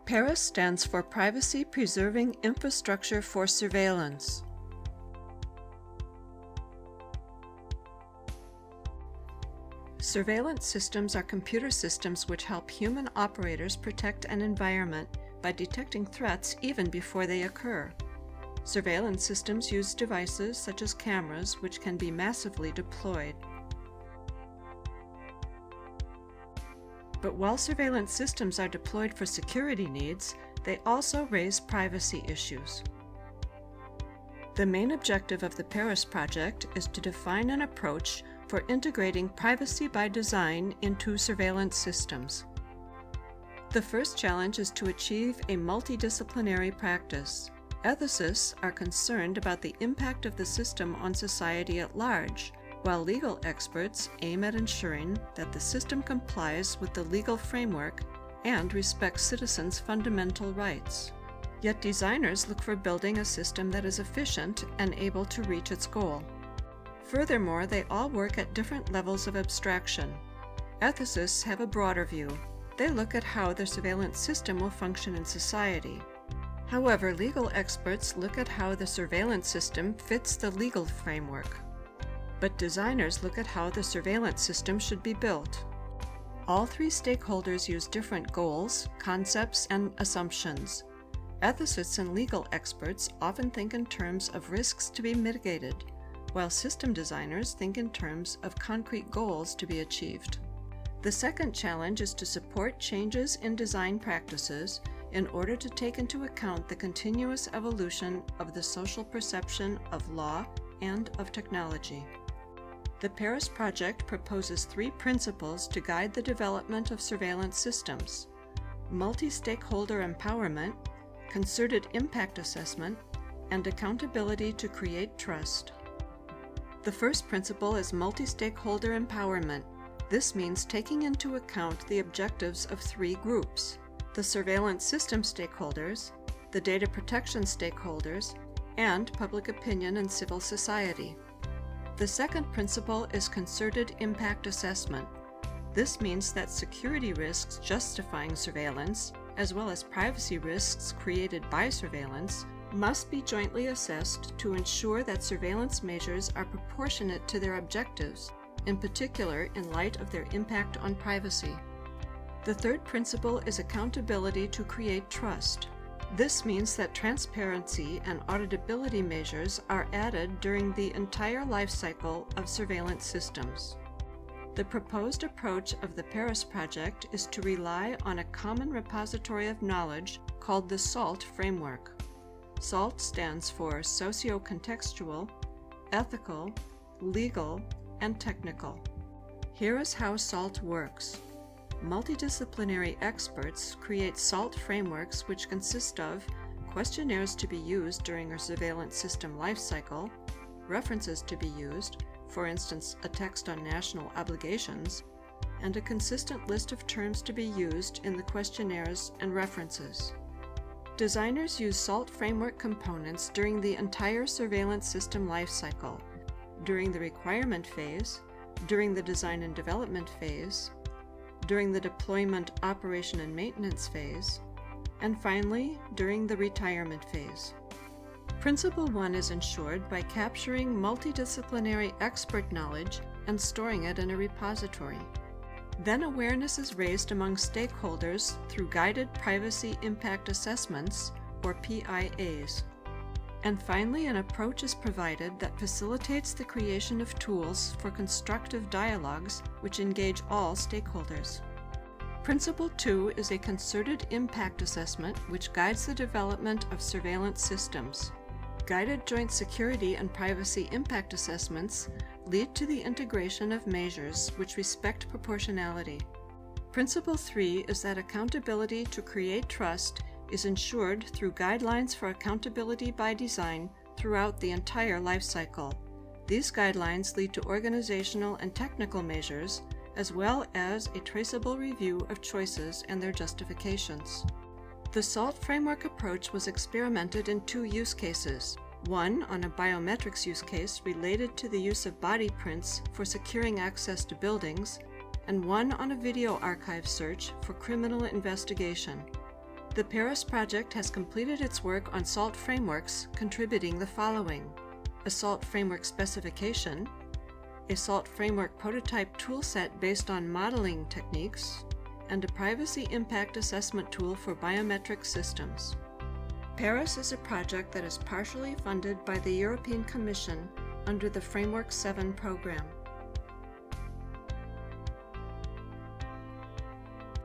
PRIVACY stands for Privacy Preserving Infrastructure for Surveillance. Surveillance systems are computer systems which help human operators protect an environment by detecting threats even before they occur. Surveillance systems use devices such as cameras which can be massively deployed. But while surveillance systems are deployed for security needs, they also raise privacy issues. The main objective of the PrivAcy project is to define an approach for integrating privacy by design into surveillance systems. The first challenge is to achieve a multidisciplinary practice. Ethicists are concerned about the impact of the system on society at large, while legal experts aim at ensuring that the system complies with the legal framework and respects citizens' fundamental rights. Yet designers look for building a system that is efficient and able to reach its goal. Furthermore, they all work at different levels of abstraction. Ethicists have a broader view. They look at how the surveillance system will function in society. However, legal experts look at how the surveillance system fits the legal framework. But designers look at how the surveillance system should be built. All three stakeholders use different goals, concepts, and assumptions. Ethicists and legal experts often think in terms of risks to be mitigated, while system designers think in terms of concrete goals to be achieved. The second challenge is to support changes in design practices in order to take into account the continuous evolution of the social perception of law and of technology. The PrivAcy project proposes 3 principles to guide the development of surveillance systems: multi-stakeholder empowerment, concerted impact assessment, and accountability to create trust. The first principle is multi-stakeholder empowerment. This means taking into account the objectives of 3 groups: the surveillance system stakeholders, the data protection stakeholders, and public opinion and civil society. The second principle is concerted impact assessment. This means that security risks justifying surveillance, as well as privacy risks created by surveillance, must be jointly assessed to ensure that surveillance measures are proportionate to their objectives, in particular in light of their impact on privacy. The third principle is accountability to create trust. This means that transparency and auditability measures are added during the entire life cycle of surveillance systems. The proposed approach of the PrivAcy project is to rely on a common repository of knowledge called the SALT framework. SALT stands for socio-contextual, ethical, legal, and technical. Here is how SALT works. Multidisciplinary experts create SALT frameworks which consist of questionnaires to be used during a surveillance system lifecycle, references to be used, for instance a text on national obligations, and a consistent list of terms to be used in the questionnaires and references. Designers use SALT framework components during the entire surveillance system lifecycle, during the requirement phase, during the design and development phase, during the deployment, operation, and maintenance phase, and finally, during the retirement phase. Principle 1 is ensured by capturing multidisciplinary expert knowledge and storing it in a repository. Then awareness is raised among stakeholders through guided privacy impact assessments, or PIAs. And finally, an approach is provided that facilitates the creation of tools for constructive dialogues which engage all stakeholders. Principle 2 is a concerted impact assessment which guides the development of surveillance systems. Guided joint security and privacy impact assessments lead to the integration of measures which respect proportionality. Principle 3 is that accountability to create trust is ensured through guidelines for accountability by design throughout the entire life cycle. These guidelines lead to organizational and technical measures, as well as a traceable review of choices and their justifications. The SALT framework approach was experimented in 2 use cases. One on a biometrics use case related to the use of body prints for securing access to buildings, and one on a video archive search for criminal investigation. The PrivAcy project has completed its work on SALT frameworks, contributing the following: a SALT framework specification, a SALT framework prototype toolset based on modeling techniques, and a privacy impact assessment tool for biometric systems. PrivAcy is a project that is partially funded by the European Commission under the Framework 7 program.